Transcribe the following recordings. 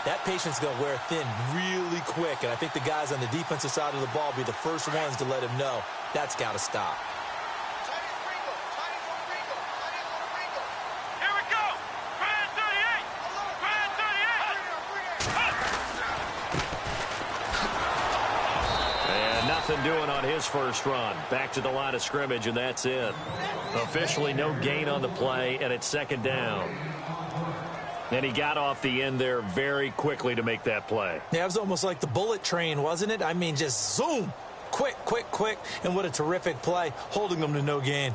That patience is going to wear thin really quick, and I think the guys on the defensive side of the ball will be the first ones to let him know that's got to stop. Here we go! Brand 38! Brand 38! And nothing doing on his first run. Back to the line of scrimmage, and that's it. Officially no gain on the play, and it's second down. And he got off the end there very quickly to make that play. Yeah, it was almost like the bullet train, wasn't it? I mean, just zoom. Quick, quick, quick. And what a terrific play, holding them to no gain.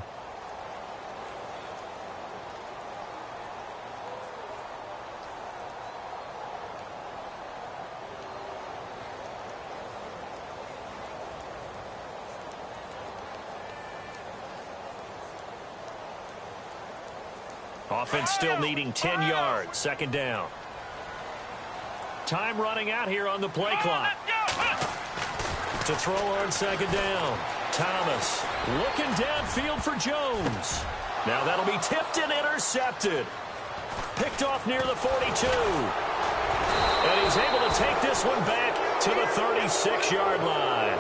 Offense still needing 10 yards. Second down. Time running out here on the play clock. To throw on second down. Thomas looking downfield for Jones. Now that'll be tipped and intercepted. Picked off near the 42. And he's able to take this one back to the 36-yard line.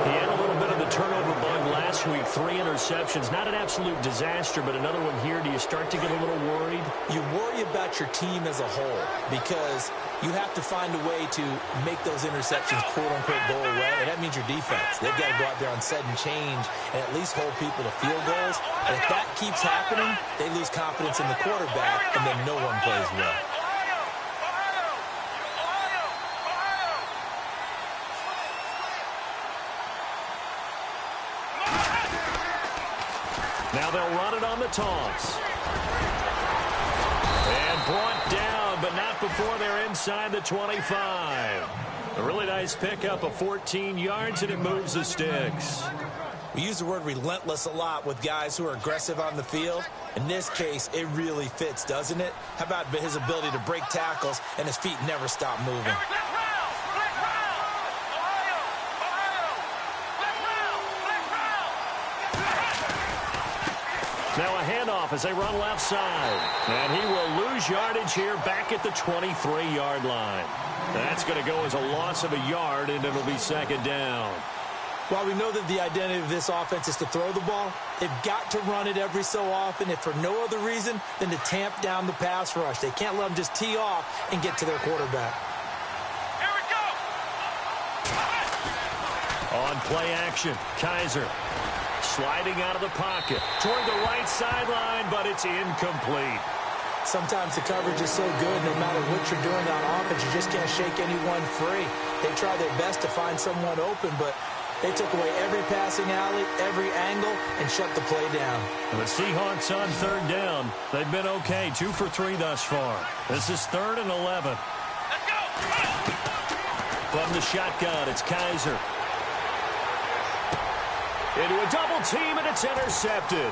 He had a little bit of the turnover bug last week. 3 interceptions. Not an absolute disaster, but another one here. Do you start to get a little worried? You worry about your team as a whole because you have to find a way to make those interceptions, quote-unquote, go away, and that means your defense. They've got to go out there on sudden change and at least hold people to field goals. And if that keeps happening, they lose confidence in the quarterback, and then no one plays well. Now they'll run it on the toss. And brought down, but not before they're inside the 25. A really nice pickup of 14 yards, and it moves the sticks. We use the word relentless a lot with guys who are aggressive on the field. In this case, it really fits, doesn't it? How about his ability to break tackles and his feet never stop moving? Now a handoff as they run left side. And he will lose yardage here back at the 23-yard line. That's going to go as a loss of a yard, and it'll be second down. While we know that the identity of this offense is to throw the ball, they've got to run it every so often, if for no other reason than to tamp down the pass rush. They can't let them just tee off and get to their quarterback. Here we go! On play action, Kaiser sliding out of the pocket toward the right sideline, but it's incomplete. Sometimes the coverage is so good, no matter what you're doing on offense, you just can't shake anyone free. They try their best to find someone open, but they took away every passing alley, every angle, and shut the play down. The Seahawks on third down. They've been okay, 2 for 3 thus far. This is 3rd and 11. Let's go! From the shotgun, it's Kaiser. Into a double team, and it's intercepted.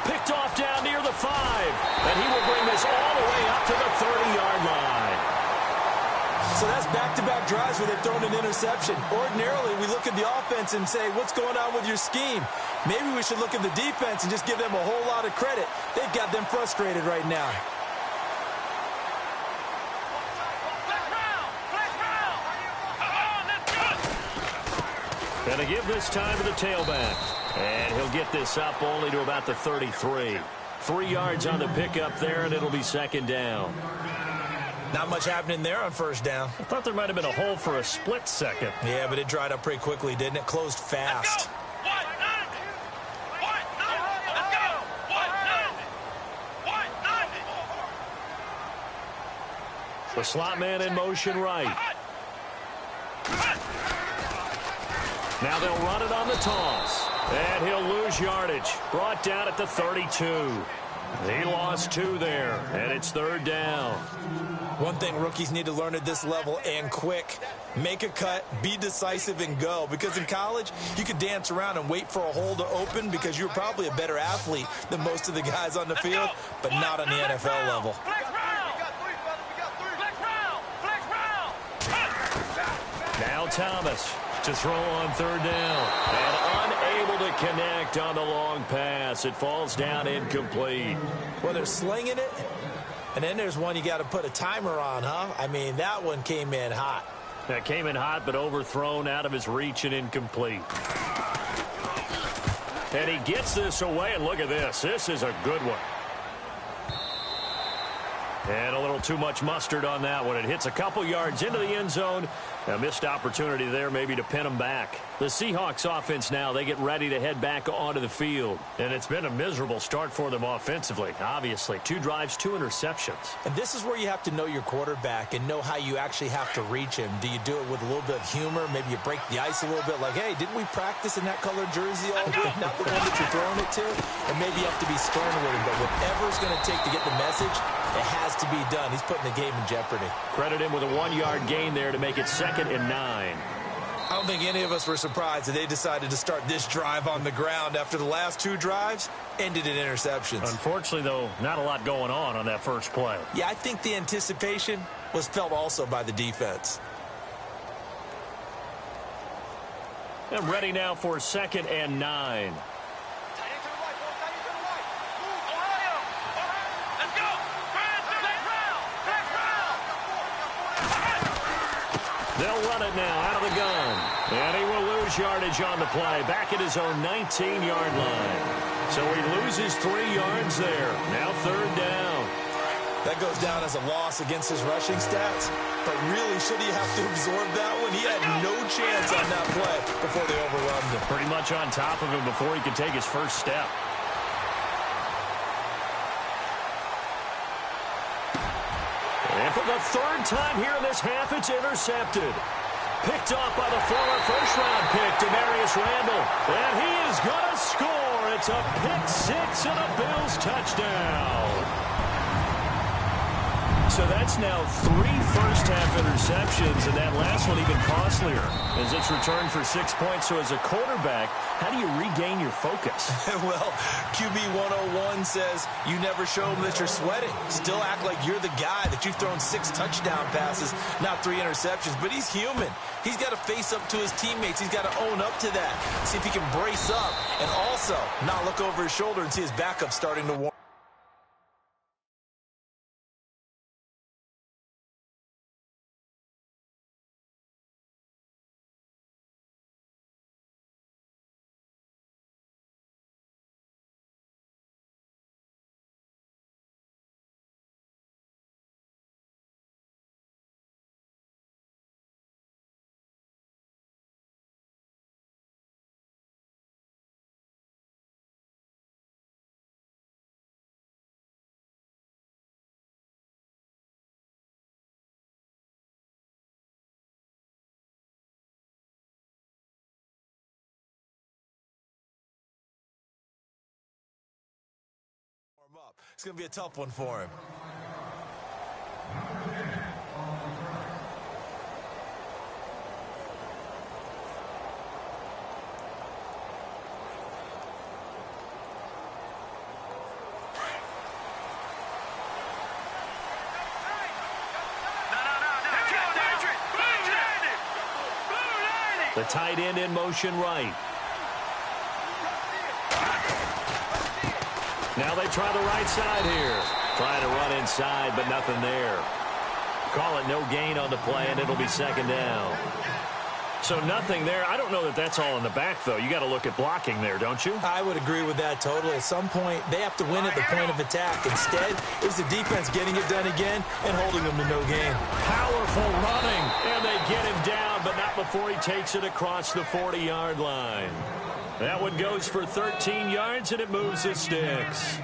Picked off down near the 5. And he will bring this all the way up to the 30-yard line. So that's back-to-back drives where they've thrown an interception. Ordinarily, we look at the offense and say, what's going on with your scheme? Maybe we should look at the defense and just give them a whole lot of credit. They've got them frustrated right now. Going to give this time to the tailback. And he'll get this up only to about the 33. 3 yards on the pickup there, and it'll be second down. Not much happening there on first down. I thought there might have been a hole for a split second. Yeah, but it dried up pretty quickly, didn't it? Closed fast. The slot man in motion right. Now they'll run it on the toss. And he'll lose yardage. Brought down at the 32. He lost 2 there, and it's 3rd down. One thing rookies need to learn at this level, and quick, make a cut, be decisive, and go. Because in college, you could dance around and wait for a hole to open because you're probably a better athlete than most of the guys on the field, but not on the NFL level. Now Thomas to throw on 3rd down. And unable to connect on the long pass. It falls down incomplete. Well, they're slinging it, And then there's one you got to put a timer on, huh? I mean, that one came in hot. That came in hot, but overthrown, out of his reach, and incomplete. And he gets this away, and look at this. This is a good one. And a little too much mustard on that one. It hits a couple yards into the end zone. A missed opportunity there maybe to pin them back. The Seahawks offense now, they get ready to head back onto the field. And it's been a miserable start for them offensively, obviously. 2 drives, 2 interceptions. And this is where you have to know your quarterback and know how you actually have to reach him. Do you do it with a little bit of humor? Maybe you break the ice a little bit like, hey, didn't we practice in that colored jersey all week? Not the one that you're throwing it to? And maybe you have to be stern with him. But whatever it's going to take to get the message, it has to be done. He's putting the game in jeopardy. Credit him with a 1-yard gain there to make it 2nd and 9. I don't think any of us were surprised that they decided to start this drive on the ground after the last 2 drives ended in interceptions. Unfortunately, though, not a lot going on that first play. Yeah, I think the anticipation was felt also by the defense. And ready now for 2nd and 9. They'll run it now out of the gun. And he will lose yardage on the play. Back at his own 19-yard line. So he loses 3 yards there. Now 3rd down. That goes down as a loss against his rushing stats. But really, should he have to absorb that one? He had no chance on that play before they overrun him. Pretty much on top of him before he could take his first step. And for the 3rd time here in this half, it's intercepted. Picked off by the former first-round pick, Demarius Randall. And he is going to score. It's a pick-6 and a Bills touchdown. So that's now 3 first-half interceptions, and that last one even costlier as it's returned for 6 points. So as a quarterback, how do you regain your focus? Well, QB 101 says you never show them that you're sweating. Still act like you're the guy that you've thrown 6 touchdown passes, not 3 interceptions. But he's human. He's got to face up to his teammates. He's got to own up to that. See if he can brace up and also not look over his shoulder and see his backup starting to warm. Up. It's going to be a tough one for him. The tight end in motion right. Now they try the right side here. Trying to run inside, but nothing there. Call it no gain on the play, and it'll be 2nd down. So nothing there. I don't know that that's all in the back, though. You got to look at blocking there, don't you? I would agree with that totally. At some point, they have to win at the point of attack. Instead, it was the defense getting it done again and holding them to no gain. Powerful running, and they get him down, but not before he takes it across the 40-yard line. That one goes for 13 yards, and it moves the sticks.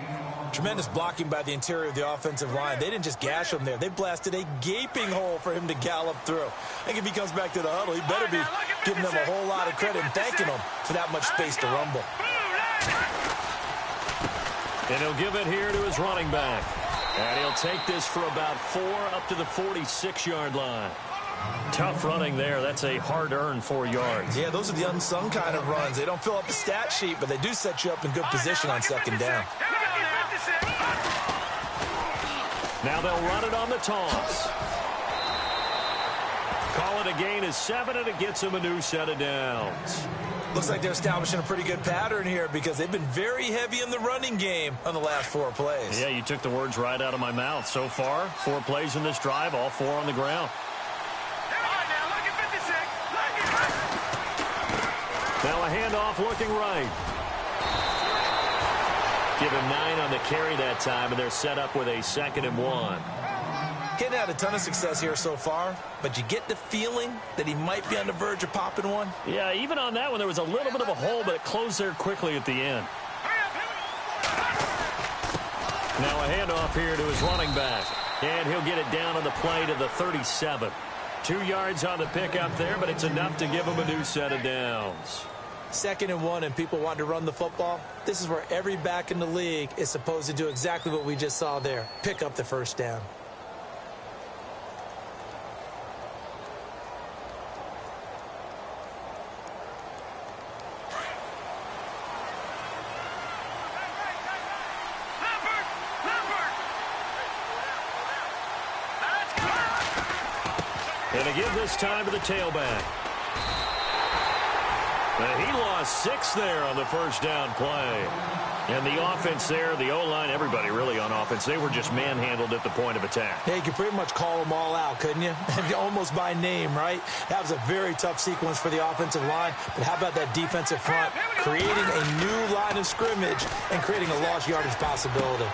Tremendous blocking by the interior of the offensive line. They didn't just gash him there. They blasted a gaping hole for him to gallop through. I think if he comes back to the huddle, he better be giving them a whole lot of credit and thanking them for that much space to rumble. And he'll give it here to his running back. And he'll take this for about 4 up to the 46-yard line. Tough running there. That's a hard-earned 4 yards. Yeah, those are the unsung kind of runs. They don't fill up the stat sheet, but they do set you up in good position on 2nd down. Now they'll run it on the toss. Call it a a gain of 7, and it gets him a new set of downs. Looks like they're establishing a pretty good pattern here because they've been very heavy in the running game on the last 4 plays. Yeah, you took the words right out of my mouth. So far, 4 plays in this drive, all 4 on the ground. Now a handoff looking right. Give him 9 on the carry that time, and they're set up with a 2nd and 1. Hadn't had a ton of success here so far, but you get the feeling that he might be on the verge of popping one. Yeah, even on that one, there was a little bit of a hole, but it closed there quickly at the end. Now a handoff here to his running back, and he'll get it down on the play to the 37. 2 yards on the pickup there, but it's enough to give him a new set of downs. 2nd and 1, and people want to run the football. This is where every back in the league is supposed to do exactly what we just saw there. Pick up the first down. And to give this time to the tailback. And he lost 6 there on the first down play. And the offense there, the O-line, everybody really on offense, they were just manhandled at the point of attack. Yeah, you could pretty much call them all out, couldn't you? Almost by name, right? That was a very tough sequence for the offensive line. But how about that defensive front creating a new line of scrimmage and creating a lost yardage possibility?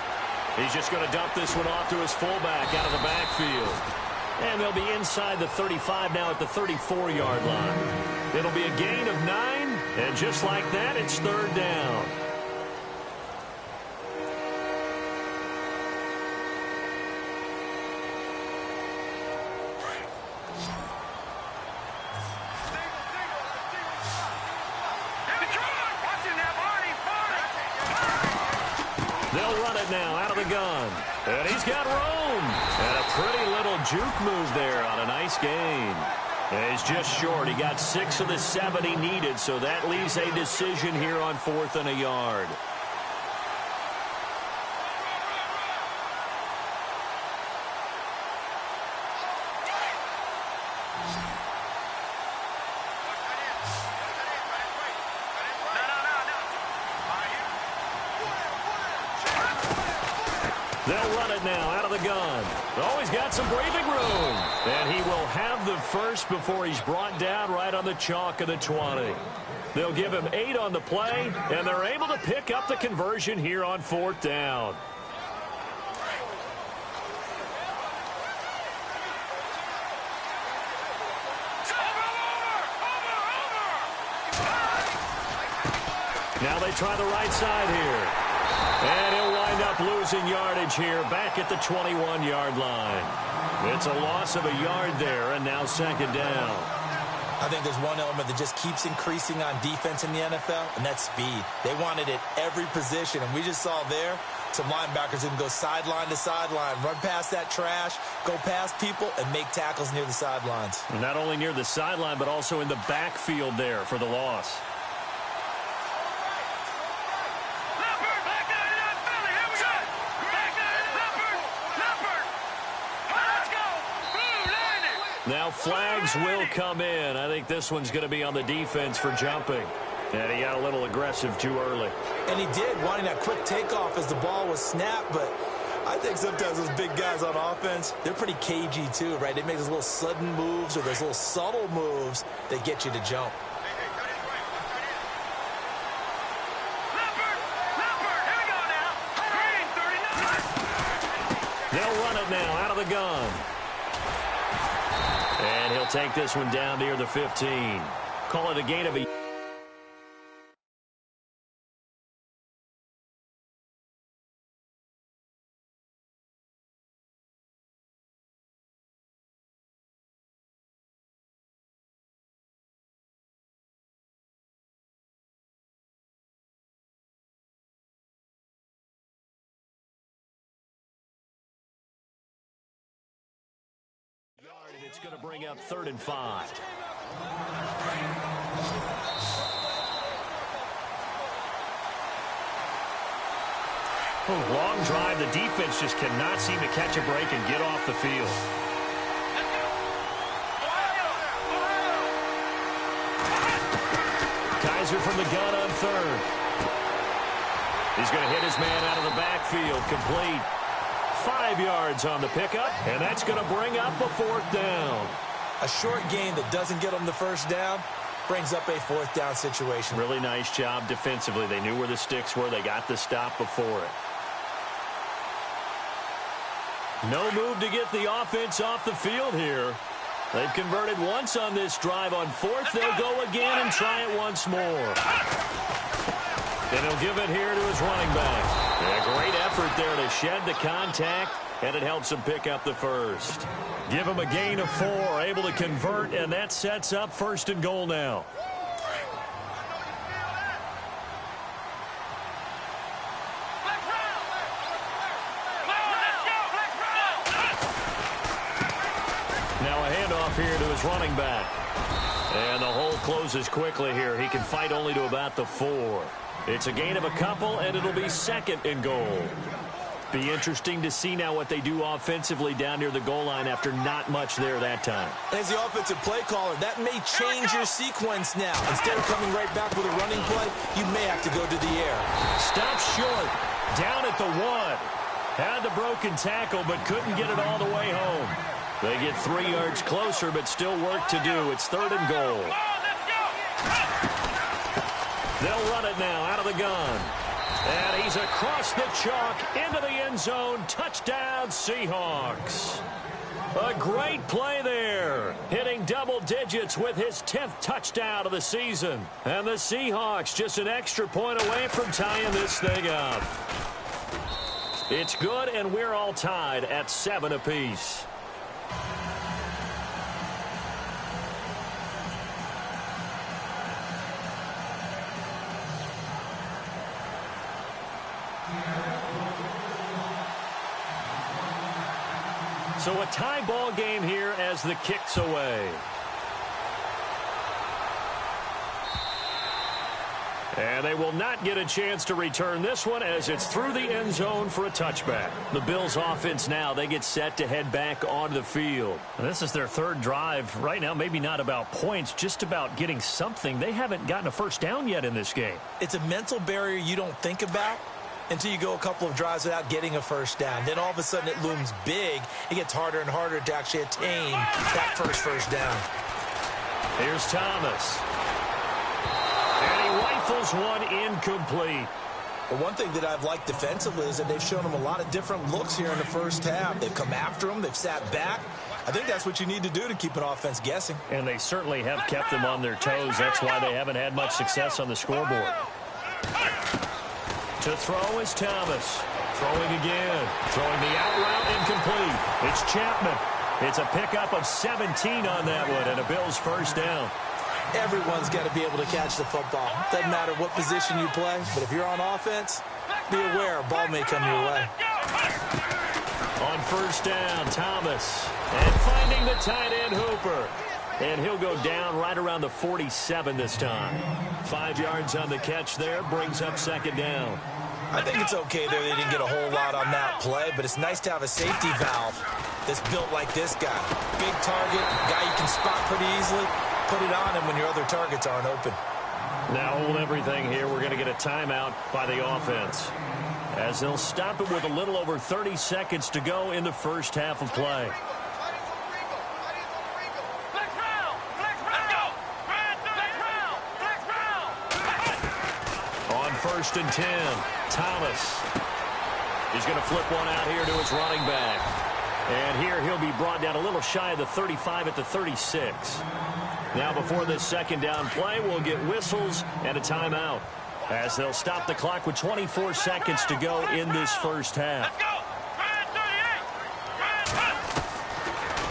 He's just going to dump this one off to his fullback out of the backfield. And they'll be inside the 35 now at the 34-yard line. It'll be a gain of 9, and just like that, it's 3rd down. They'll run it now out of the gun. And he's got room. And a pretty little juke move there on a nice gain. And he's just short. He got 6 of the 7 he needed, so that leaves a decision here on 4th and a yard. They'll run it now out of the gun. Oh, he's got some breathing room. And he will have the first before he's brought down right on the chalk of the 20. They'll give him 8 on the play, and they're able to pick up the conversion here on 4th down. Now they try the right side here. And he'll wind up losing yardage here back at the 21-yard line. It's a loss of a yard there, and now 2nd down. I think there's one element that just keeps increasing on defense in the NFL, and that's speed. They want it at every position, and we just saw there some linebackers who can go sideline to sideline, run past that trash, go past people, and make tackles near the sidelines. And not only near the sideline, but also in the backfield there for the loss. Now flags will come in. I think this one's going to be on the defense for jumping. And he got a little aggressive too early. And he did, wanting that quick takeoff as the ball was snapped. But I think sometimes those big guys on offense, they're pretty cagey too, right? They make those little sudden moves or those little subtle moves that get you to jump. They'll run it now out of the gun. And he'll take this one down near the 15. Call it a gain of a... And it's going to bring up 3rd and 5. Long drive. The defense just cannot seem to catch a break and get off the field. Kaiser from the gun on third. He's going to hit his man out of the backfield, complete. 5 yards on the pickup, and that's going to bring up a fourth down. A short gain that doesn't get them the first down brings up a fourth down situation. Really nice job defensively. They knew where the sticks were. They got the stop before it. No move to get the offense off the field here. They've converted once on this drive. On fourth, they'll go again and try it once more. And he'll give it here to his running back. A great effort there to shed the contact, and it helps him pick up the first. Give him a gain of 4, able to convert, and that sets up first and goal now. Now a handoff here to his running back. And the hole closes quickly here. He can fight only to about the 4. It's a gain of a couple, and it'll be second and goal. Be interesting to see now what they do offensively down near the goal line after not much there that time. As the offensive play caller, that may change your sequence now. Instead of coming right back with a running play, you may have to go to the air. Stop short. Down at the 1. Had the broken tackle, but couldn't get it all the way home. They get 3 yards closer, but still work to do. It's third and goal. They'll run it now out of the gun. And he's across the chalk into the end zone. Touchdown, Seahawks. A great play there. Hitting double digits with his 10th touchdown of the season. And the Seahawks just an extra point away from tying this thing up. It's good, and we're all tied at 7 apiece. So a tie ball game here as the kick's away. And they will not get a chance to return this one as it's through the end zone for a touchback. The Bills offense now, they get set to head back onto the field. This is their third drive. Right now, maybe not about points, just about getting something. They haven't gotten a first down yet in this game. It's a mental barrier you don't think about until you go a couple of drives without getting a first down. Then all of a sudden it looms big. It gets harder and harder to actually attain that first down. Here's Thomas. And he rifles one incomplete. But one thing that I've liked defensively is that they've shown them a lot of different looks here in the first half. They've come after them. They've sat back. I think that's what you need to do to keep an offense guessing. And they certainly have kept them on their toes. That's why they haven't had much success on the scoreboard. To throw is Thomas. Throwing again. Throwing the out route incomplete. It's Chapman. It's a pickup of 17 on that one and a Bills first down. Everyone's got to be able to catch the football. Doesn't matter what position you play, but if you're on offense, be aware a ball may come your way. On first down, Thomas. And finding the tight end, Hooper. And he'll go down right around the 47 this time. 5 yards on the catch there, brings up second down. I think it's okay there. They didn't get a whole lot on that play, but it's nice to have a safety valve that's built like this guy. Big target, guy you can spot pretty easily. Put it on him when your other targets aren't open. Now hold everything here. We're going to get a timeout by the offense, as they'll stop it with a little over 30 seconds to go in the first half of play. On first and 10, Thomas. He's going to flip one out here to his running back. And here he'll be brought down a little shy of the 35 at the 36. Now before this second down play, we'll get whistles and a timeout, as they'll stop the clock with 24 seconds to go in this first half.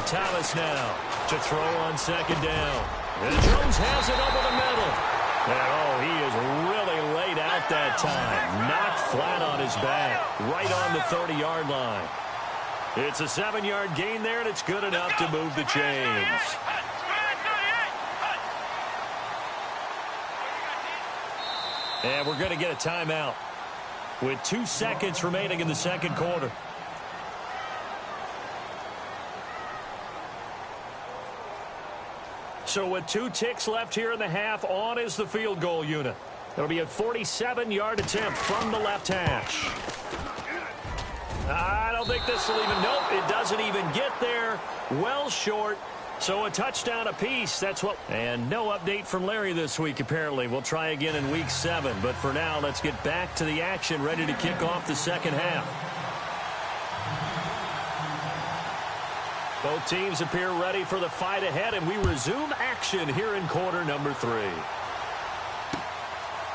Thomas now to throw on second down. And Jones has it over the middle. And oh, he is really laid out that time. Knocked flat on his back, right on the 30-yard line. It's a 7-yard gain there, and it's good enough to move the chains. And we're going to get a timeout with 2 seconds remaining in the second quarter. So with 2 ticks left here in the half, on is the field goal unit. It'll be a 47-yard attempt from the left hash. I don't think this will even, nope, it doesn't even get there. Well short. So a touchdown apiece. That's what. And no update from Larry this week, apparently. We'll try again in week 7. But for now, let's get back to the action, ready to kick off the second half. Both teams appear ready for the fight ahead, and we resume action here in quarter number 3.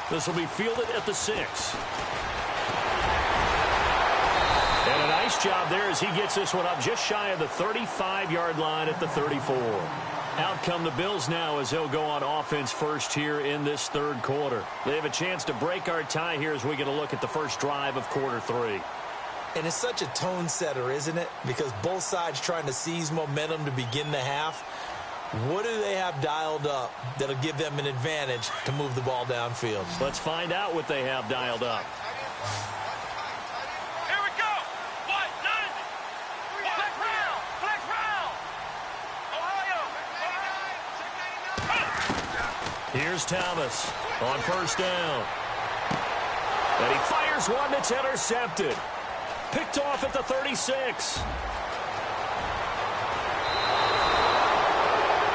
This will be fielded at the 6. And a nice job there as he gets this one up just shy of the 35-yard line at the 34. Out come the Bills now as they'll go on offense first here in this third quarter. They have a chance to break our tie here as we get a look at the first drive of quarter 3. And it's such a tone setter, isn't it? Because both sides trying to seize momentum to begin the half. What do they have dialed up that'll give them an advantage to move the ball downfield? Let's find out what they have dialed up. Here we go. Flex round. Flex round. Ohio. Here's Thomas on first down. And he fires one that's intercepted. Picked off at the 36.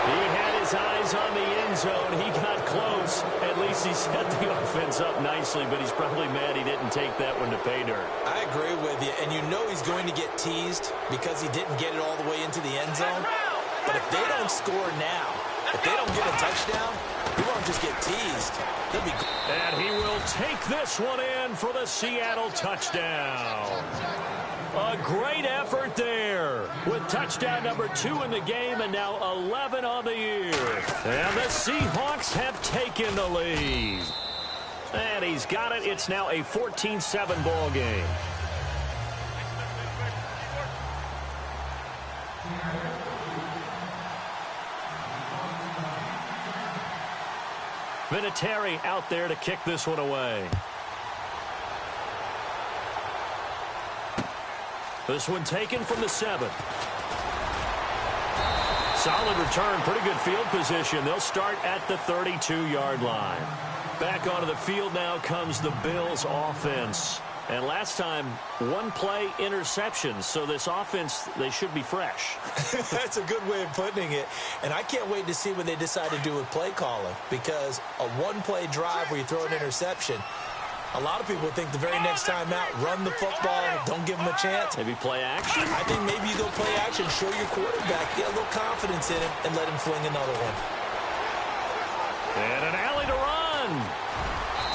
He had his eyes on the end zone. He got close. At least he set the offense up nicely, but he's probably mad he didn't take that one to pay dirt. I agree with you, and you know he's going to get teased because he didn't get it all the way into the end zone. But if they don't score now, if they don't get a touchdown, he won't just get teased. He'll be. And he will take this one in for the Seattle touchdown. A great effort there with touchdown number 2 in the game and now 11 on the year. And the Seahawks have taken the lead. And he's got it. It's now a 14-7 ball game. Vinatieri out there to kick this one away. This one taken from the 7. Solid return, pretty good field position. They'll start at the 32-yard line. Back onto the field now comes the Bills offense. And last time, 1-play interceptions. So this offense, they should be fresh. That's a good way of putting it. And I can't wait to see what they decide to do with play calling. Because a 1-play drive where you throw an interception, a lot of people think the very next time out, run the football, don't give them a chance. Maybe play action? I think maybe you go play action, show your quarterback, get a little confidence in him, and let him fling another one. And an alley to run.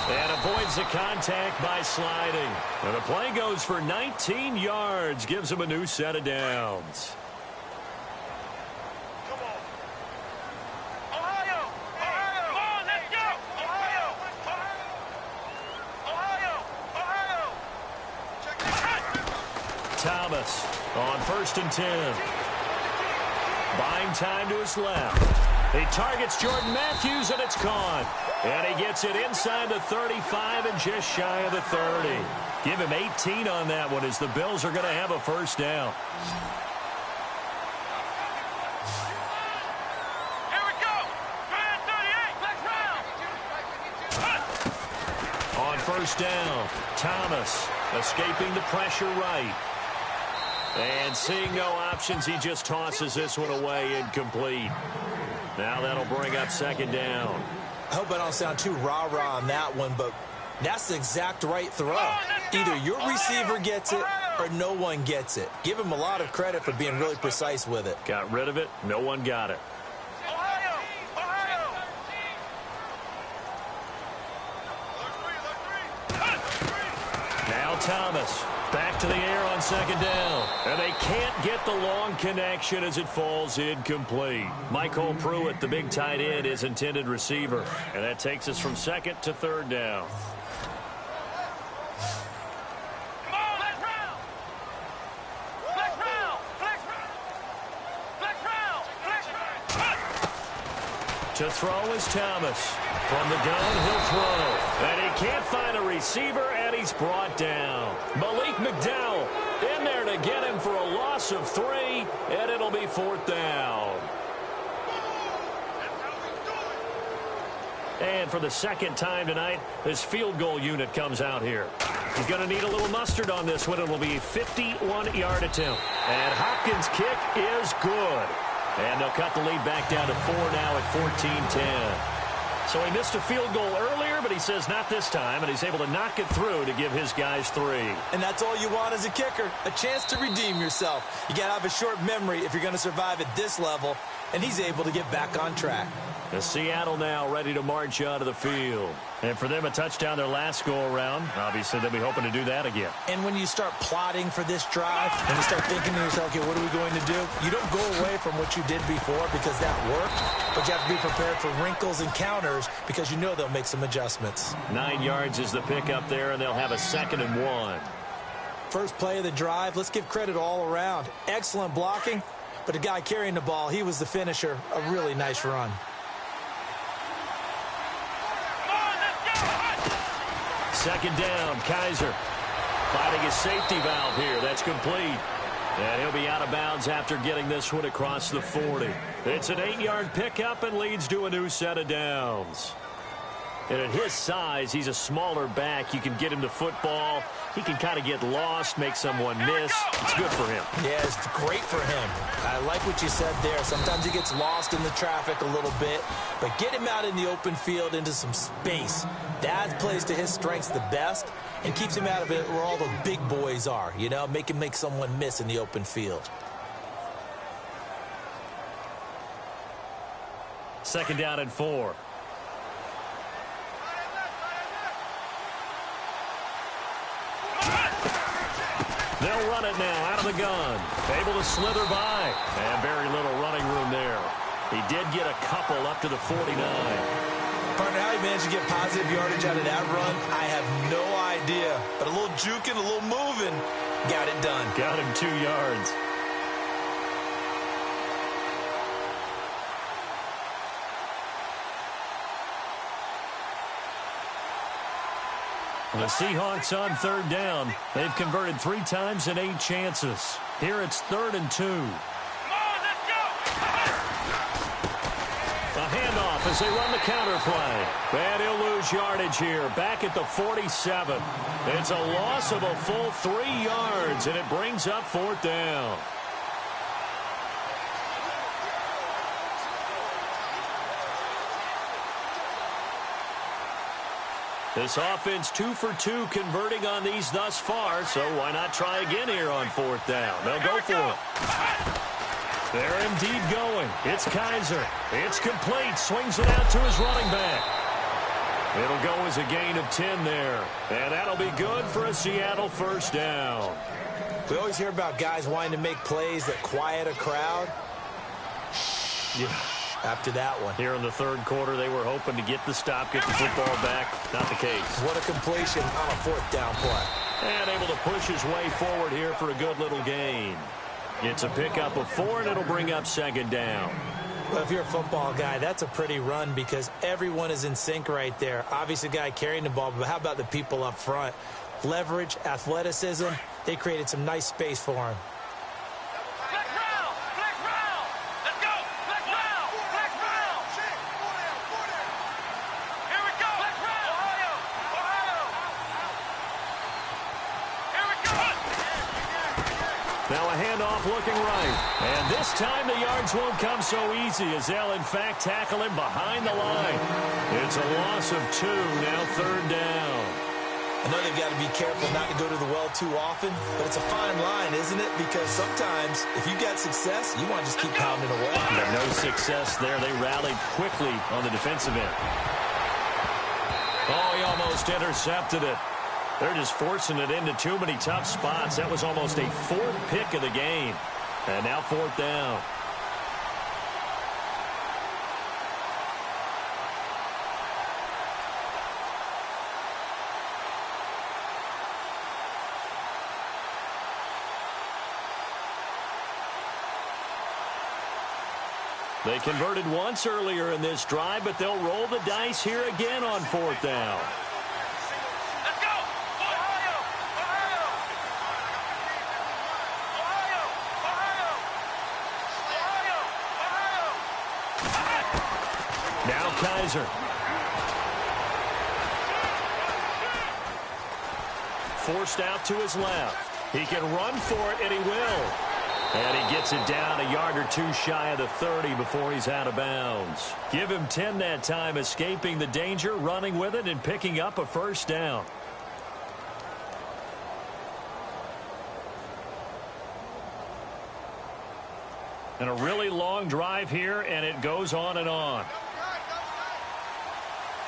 And avoids the contact by sliding. And the play goes for 19 yards, gives him a new set of downs. Thomas on 1st and 10. Buying time to his left. He targets Jordan Matthews, and it's caught. And he gets it inside the 35 and just shy of the 30. Give him 18 on that one as the Bills are going to have a first down. Here we go. 38. On first down, Thomas escaping the pressure right. And seeing no options, he just tosses this one away incomplete. Now that'll bring up second down. I hope I don't sound too rah-rah on that one, but that's the exact right throw. Either your receiver gets it or no one gets it. Give him a lot of credit for being really precise with it. Got rid of it. No one got it. Now Thomas back to the air on second down. And they can't get the long connection as it falls incomplete. Michael Pruitt, the big tight end, is intended receiver. And that takes us from second to third down. To throw is Thomas. From the gun, he'll throw. And he can't find a receiver, and he's brought down. Malik McDowell in there to get him for a loss of 3, and it'll be 4th down. And for the second time tonight, this field goal unit comes out here. He's going to need a little mustard on this one. It will be a 51-yard attempt. And Hopkins' kick is good. And they'll cut the lead back down to 4 now at 14-10. So he missed a field goal earlier, but he says not this time, and he's able to knock it through to give his guys 3. And that's all you want as a kicker, a chance to redeem yourself. You got to have a short memory if you're going to survive at this level, and he's able to get back on track. The Seattle now ready to march onto the field. And for them, a touchdown their last go-around. Obviously, they'll be hoping to do that again. And when you start plotting for this drive, and you start thinking to yourself, okay, what are we going to do? You don't go away from what you did before because that worked, but you have to be prepared for wrinkles and counters because you know they'll make some adjustments. 9 yards is the pick up there, and they'll have a 2nd and 1. First play of the drive, let's give credit all around. Excellent blocking, but the guy carrying the ball, he was the finisher. A really nice run. Second down, Kaiser fighting his safety valve here. That's complete. And he'll be out of bounds after getting this one across the 40. It's an 8-yard pickup and leads to a new set of downs. And at his size, he's a smaller back. You can get him to football. He can kind of get lost, make someone miss. It's good for him. Yeah, it's great for him. I like what you said there. Sometimes he gets lost in the traffic a little bit, but get him out in the open field into some space. That plays to his strengths the best and keeps him out of it where all the big boys are, you know, make him make someone miss in the open field. 2nd down and 4. They'll run it now out of the gun. Able to slither by. And very little running room there. He did get a couple up to the 49. Partner, how he managed to get positive yardage out of that run, I have no idea. But a little juking, a little moving, got it done. Got him 2 yards. The Seahawks on 3rd down. They've converted 3 times in 8 chances. Here it's 3rd and 2. A handoff as they run the counter play. And he'll lose yardage here. Back at the 47. It's a loss of a full 3 yards, and it brings up 4th down. This offense 2 for 2 converting on these thus far, so why not try again here on 4th down? They'll go for it. They're indeed going. It's Kaiser. It's complete. Swings it out to his running back. It'll go as a gain of 10 there. And that'll be good for a Seattle 1st down. We always hear about guys wanting to make plays that quiet a crowd. Yeah. After that one. Here in the 3rd quarter, they were hoping to get the stop, get the football back. Not the case. What a completion on a 4th down play. And able to push his way forward here for a good little gain. It's a pickup of 4, and it'll bring up 2nd down. Well, if you're a football guy, that's a pretty run because everyone is in sync right there. Obviously, the guy carrying the ball, but how about the people up front? Leverage, athleticism, they created some nice space for him. Now a handoff looking right. And this time the yards won't come so easy as they'll, in fact, tackle him behind the line. It's a loss of 2, now 3rd down. I know they've got to be careful not to go to the well too often, but it's a fine line, isn't it? Because sometimes if you got success, you want to just keep pounding away. But no success there. They rallied quickly on the defensive end. Oh, he almost intercepted it. They're just forcing it into too many tough spots. That was almost a 4th pick of the game. And now 4th down. They converted once earlier in this drive, but they'll roll the dice here again on 4th down. Now Kaiser. forced out to his left. He can run for it, and he will. And he gets it down a yard or two shy of the 30 before he's out of bounds. Give him 10 that time, escaping the danger, running with it, and picking up a first down. And a really long drive here, and it goes on and on.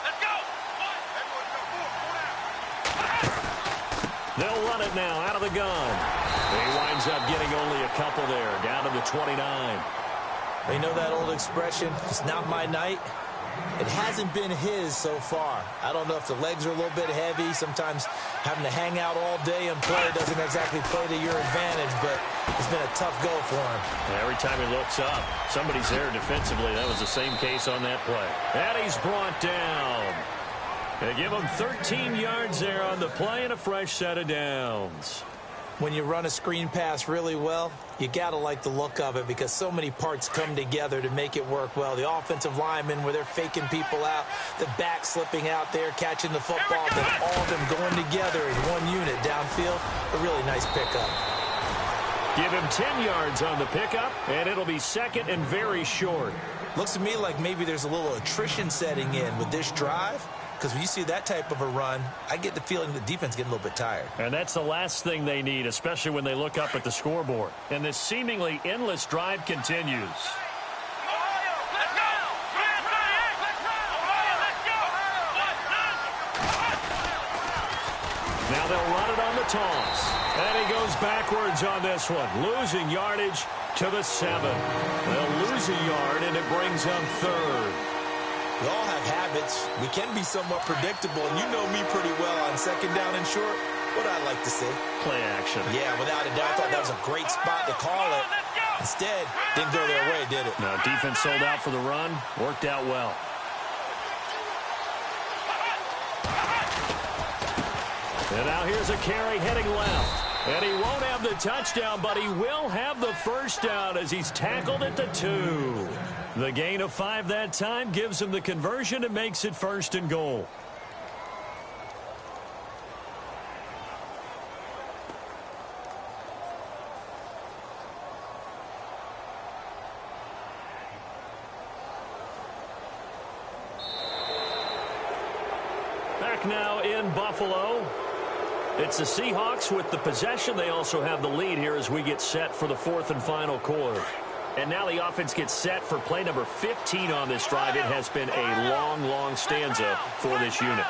Let's go. They'll run it now out of the gun. He winds up getting only a couple there, down to the 29. You know that old expression, it's not my night? It hasn't been his so far. I don't know if the legs are a little bit heavy. Sometimes having to hang out all day and play doesn't exactly play to your advantage, but it's been a tough go for him. Every time he looks up, somebody's there defensively. That was the same case on that play. And he's brought down. They give him 13 yards there on the play and a fresh set of downs. When you run a screen pass really well, you got to like the look of it because so many parts come together to make it work well. The offensive linemen, where they're faking people out, the back slipping out there, catching the football, then all of them going together in one unit downfield. A really nice pickup. Give him 10 yards on the pickup, and it'll be second and very short. Looks to me like maybe there's a little attrition setting in with this drive. Because when you see that type of a run, I get the feeling the defense getting a little bit tired. And that's the last thing they need, especially when they look up at the scoreboard. And this seemingly endless drive continues. Now they'll run it on the toss. And he goes backwards on this one, losing yardage to the 7. They'll lose a yard, and it brings them third. We all have habits. We can be somewhat predictable, and you know me pretty well on second down and short. What I like to say? Play action. Yeah, without a doubt. I thought that was a great spot to call it. Instead, didn't go their way, did it? Now, defense sold out for the run. Worked out well. And now here's a carry heading left. And he won't have the touchdown, but he will have the first down as he's tackled at the 2. The gain of 5 that time gives him the conversion and makes it first and goal. Back now in Buffalo. It's the Seahawks with the possession. They also have the lead here as we get set for the 4th and final quarter. And now the offense gets set for play number 15 on this drive. It has been a long, long stanza for this unit.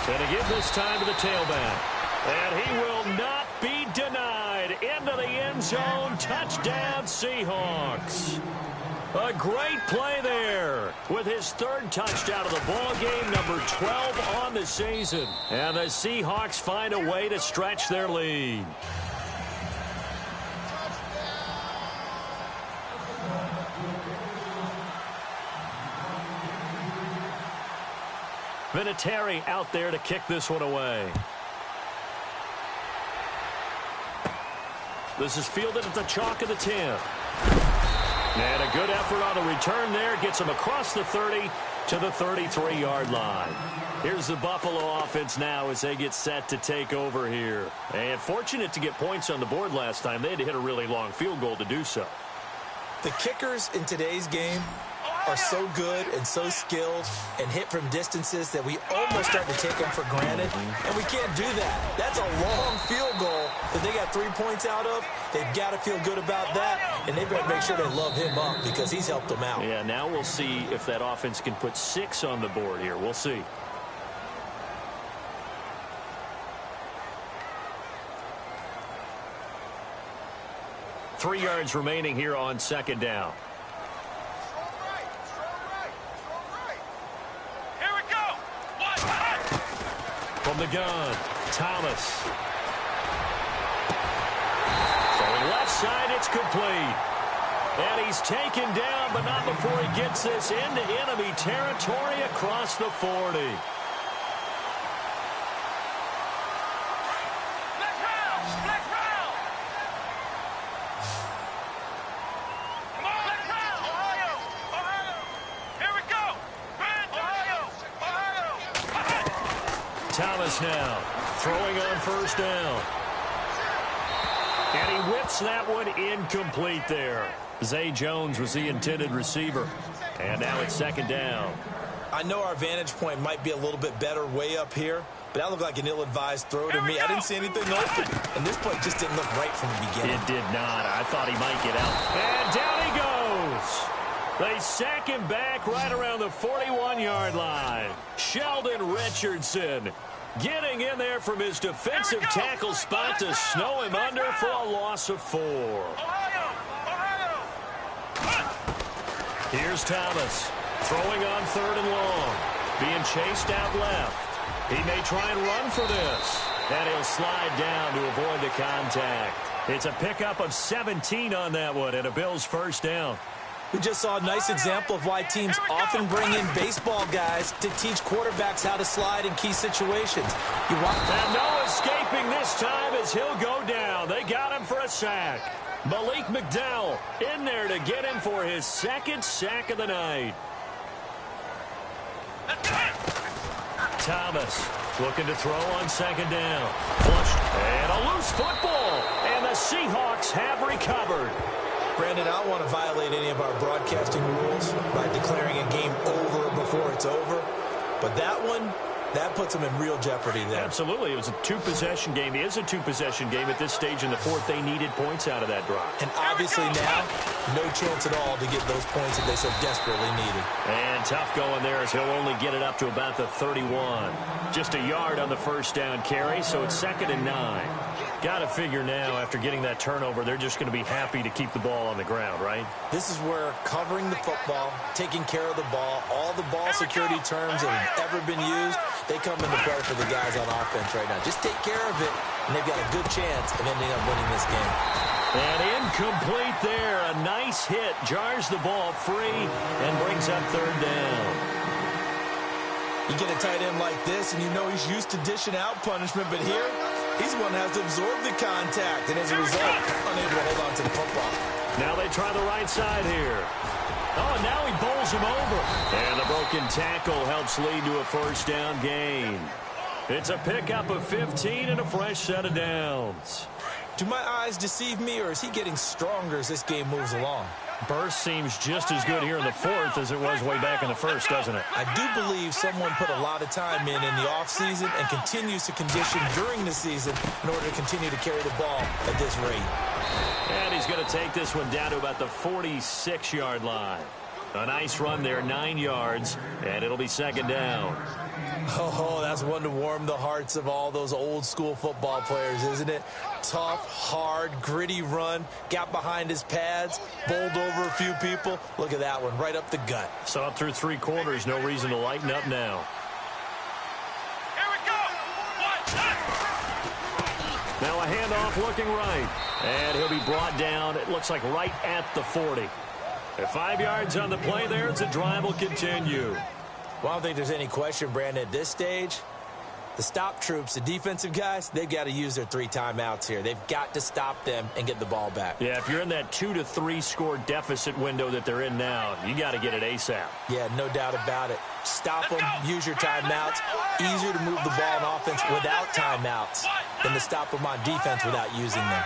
Going to give this time to the tailback. And he will not be denied. Into the end zone. Touchdown, Seahawks. A great play there with his 3rd touchdown of the ball game, number 12 on the season. And the Seahawks find a way to stretch their lead. Vinatieri out there to kick this one away. This is fielded at the chalk of the 10. And a good effort on the return there. Gets him across the 30 to the 33-yard line. Here's the Buffalo offense now as they get set to take over here. And fortunate to get points on the board last time. They had to hit a really long field goal to do so. The kickers in today's game are so good and so skilled and hit from distances that we almost start to take them for granted, and we can't do that. That's a long field goal that they got 3 points out of. They've got to feel good about that, and they better make sure they love him up because he's helped them out. Yeah, now we'll see if that offense can put 6 on the board here. We'll see. Three yards remaining here on second down. From the gun, Thomas. Throwing left side, it's complete. And he's taken down, but not before he gets this into enemy territory across the 40. Thomas now, throwing on first down. And he whips that one incomplete there. Zay Jones was the intended receiver. And now it's second down. I know our vantage point might be a little bit better way up here, but that looked like an ill-advised throw to me. I didn't see anything open, and this play just didn't look right from the beginning. It did not. I thought he might get out. And down he goes. They sack him back right around the 41-yard line. Sheldon Richardson getting in there from his defensive tackle spot to snow him under for a loss of 4. Here's Thomas throwing on third and long, being chased out left. He may try and run for this, and he'll slide down to avoid the contact. It's a pickup of 17 on that one, and a Bills first down. We just saw a nice example of why teams often bring in baseball guys to teach quarterbacks how to slide in key situations. And no escaping this time as he'll go down. They got him for a sack. Malik McDowell in there to get him for his second sack of the night. Thomas looking to throw on second down. Flushed. And a loose football. And the Seahawks have recovered. Brandon, I don't want to violate any of our broadcasting rules by declaring a game over before it's over. But that one, that puts them in real jeopardy there. Absolutely. It was a two-possession game. It is a two-possession game at this stage in the fourth. They needed points out of that drive. And obviously now, no chance at all to get those points that they so desperately needed. And tough going there as he'll only get it up to about the 31. Just a yard on the first down carry, so it's 2nd and 9. Got to figure now, after getting that turnover, they're just going to be happy to keep the ball on the ground, right? This is where covering the football, taking care of the ball, all the ball security terms that have ever been used, they come into play for the guys on offense right now. Just take care of it, and they've got a good chance of ending up winning this game. And incomplete there. A nice hit. Jars the ball free and brings up third down. You get a tight end like this, and you know he's used to dishing out punishment, but here, he's the one that has to absorb the contact, and as a result, unable to hold on to the football. Now they try the right side here. Oh, and now he bowls him over. And the broken tackle helps lead to a first down gain. It's a pickup of 15 and a fresh set of downs. Do my eyes deceive me, or is he getting stronger as this game moves along? Burst seems just as good here in the fourth as it was way back in the first, doesn't it? I do believe someone put a lot of time in the offseason and continues to condition during the season in order to continue to carry the ball at this rate. And he's going to take this one down to about the 46-yard line. A nice run there, 9 yards, and it'll be second down. Oh, that's one to warm the hearts of all those old-school football players, isn't it? Tough, hard, gritty run, got behind his pads, bowled over a few people. Look at that one, right up the gut. Saw it through 3 quarters, no reason to lighten up now. Here we go. Now a handoff looking right, and he'll be brought down, it looks like right at the 40. At 5 yards on the play there, as the drive will continue. Well, I don't think there's any question, Brandon, at this stage, the stop troops, the defensive guys, they've got to use their 3 timeouts here. They've got to stop them and get the ball back. Yeah, if you're in that 2 to 3 score deficit window that they're in now, you got to get it ASAP. Yeah, no doubt about it. Stop them, use your timeouts. Easier to move the ball on offense without timeouts than to stop them on defense without using them.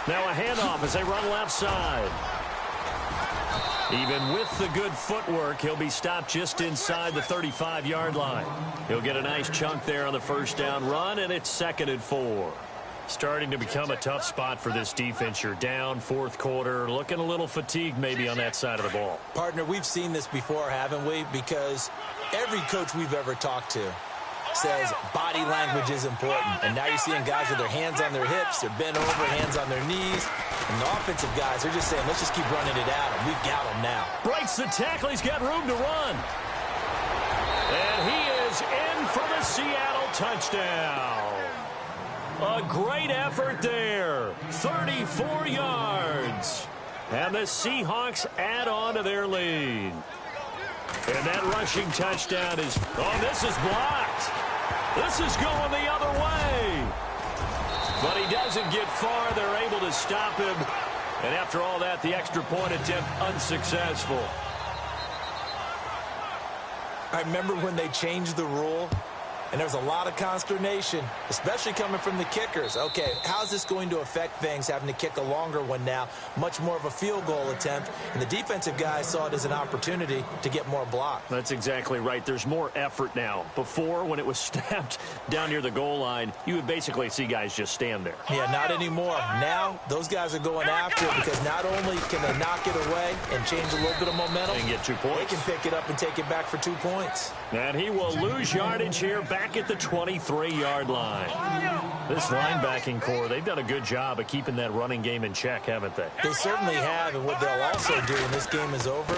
Now a handoff as they run left side. Even with the good footwork, he'll be stopped just inside the 35-yard line. He'll get a nice chunk there on the first down run, and it's 2nd and 4. Starting to become a tough spot for this defense. You're down, 4th quarter, looking a little fatigued maybe on that side of the ball. Partner, we've seen this before, haven't we? Because every coach we've ever talked to says body language is important. And now you're seeing guys with their hands on their hips, they're bent over, hands on their knees. And the offensive guys, they're just saying, let's just keep running it at them. We've got them now. Breaks the tackle. He's got room to run. And he is in for the Seattle touchdown. A great effort there. 34 yards. And the Seahawks add on to their lead. And that rushing touchdown is... Oh, this is blocked. This is going the other way. But he doesn't get far. They're able to stop him. And after all that, the extra point attempt unsuccessful. I remember when they changed the rule, and there was a lot of consternation, especially coming from the kickers. Okay, how's this going to affect things, having to kick a longer one now, much more of a field goal attempt, and the defensive guys saw it as an opportunity to get more blocks. That's exactly right. There's more effort now. Before, when it was snapped down near the goal line, you would basically see guys just stand there. Yeah, not anymore. Now, those guys are going after it because not only can they knock it away and change a little bit of momentum, and get 2 points. They can pick it up and take it back for 2 points. And he will lose yardage here back at the 23-yard line. This linebacking core, they've done a good job of keeping that running game in check, haven't they? They certainly have, and what they'll also do when this game is over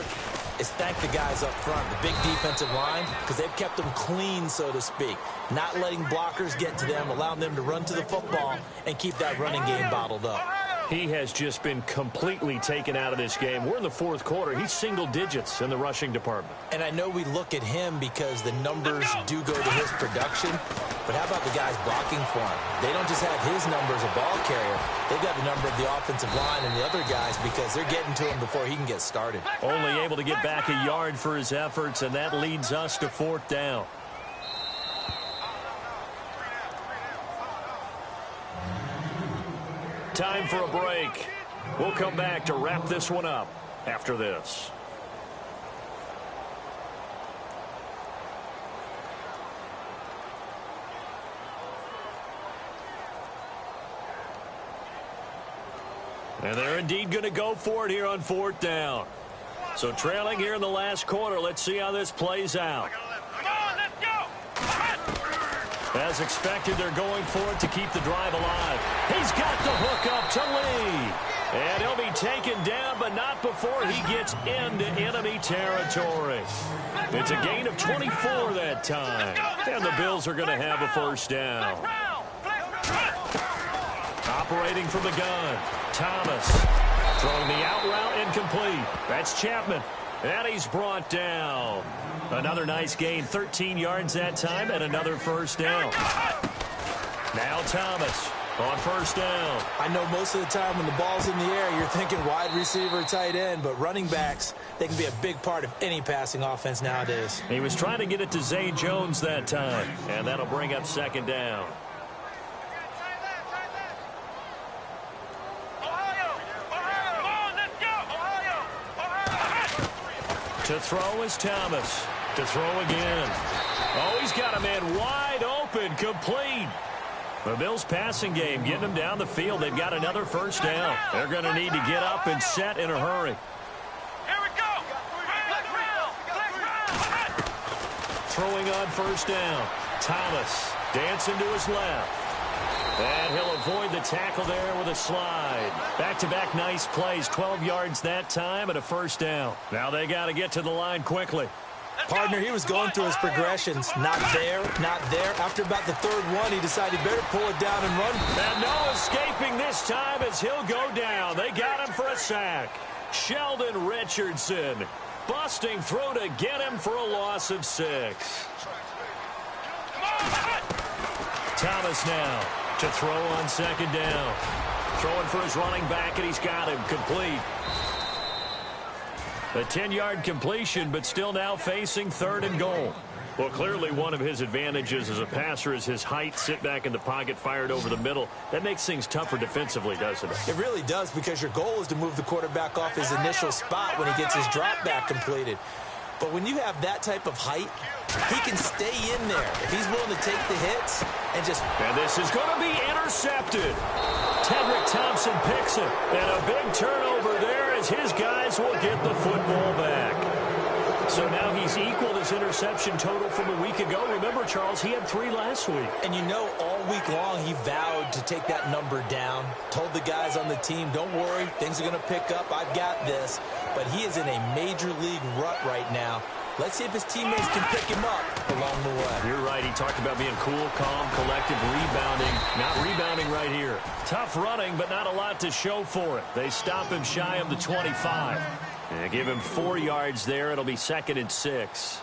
is thank the guys up front, the big defensive line, because they've kept them clean, so to speak, not letting blockers get to them, allowing them to run to the football and keep that running game bottled up. He has just been completely taken out of this game. We're in the fourth quarter. He's single digits in the rushing department. And I know we look at him because the numbers do go to his production, but how about the guys blocking for him? They don't just have his number as a ball carrier. They've got the number of the offensive line and the other guys because they're getting to him before he can get started. Only able to get back a yard for his efforts, and that leads us to fourth down. Time for a break. We'll come back to wrap this one up after this. And they're indeed going to go for it here on fourth down. So trailing here in the last quarter, let's see how this plays out. As expected, they're going for it to keep the drive alive. He's got the hook up to Lee. And he'll be taken down, but not before he gets into enemy territory. It's a gain of 24 that time. And the Bills are going to have a first down. Operating from the gun, Thomas. Throwing the out route incomplete. That's Chapman. And he's brought down. Another nice gain, 13 yards that time, and another first down. Now Thomas on first down. I know most of the time when the ball's in the air, you're thinking wide receiver, tight end, but running backs, they can be a big part of any passing offense nowadays. He was trying to get it to Zay Jones that time, and that'll bring up second down. To throw is Thomas. To throw again. Oh, he's got a man wide open, complete. The Bills' passing game getting them down the field. They've got another first down. They're going to need to get up and set in a hurry. Here we go. Throwing on first down. Thomas dancing to his left. And he'll avoid the tackle there with a slide. Back-to-back nice plays, 12 yards that time and a first down. Now they got to get to the line quickly. Partner, he was going through his progressions. Not there, not there. After about the third one, he decided he better pull it down and run. And no escaping this time as he'll go down. They got him for a sack. Sheldon Richardson busting through to get him for a loss of 6. Thomas now to throw on second down. Throwing for his running back, and he's got him complete. A 10-yard completion, but still now facing third and goal. Well, clearly one of his advantages as a passer is his height. Sit back in the pocket, fired over the middle. That makes things tougher defensively, doesn't it? It really does, because your goal is to move the quarterback off his initial spot when he gets his drop back completed. But when you have that type of height, he can stay in there if he's willing to take the hits and just... And this is going to be intercepted. Tedrick Thompson picks it. And a big turnover there as his guys will get the football back. So now he's equaled his interception total from a week ago. Remember, Charles, he had 3 last week. And you know, all week long he vowed to take that number down. Told the guys on the team, don't worry, things are going to pick up. I've got this. But he is in a major league rut right now. Let's see if his teammates can pick him up along the way. You're right. He talked about being cool, calm, collective, rebounding. Not rebounding right here. Tough running, but not a lot to show for it. They stop him shy of the 25. And give him 4 yards there. It'll be 2nd and 6.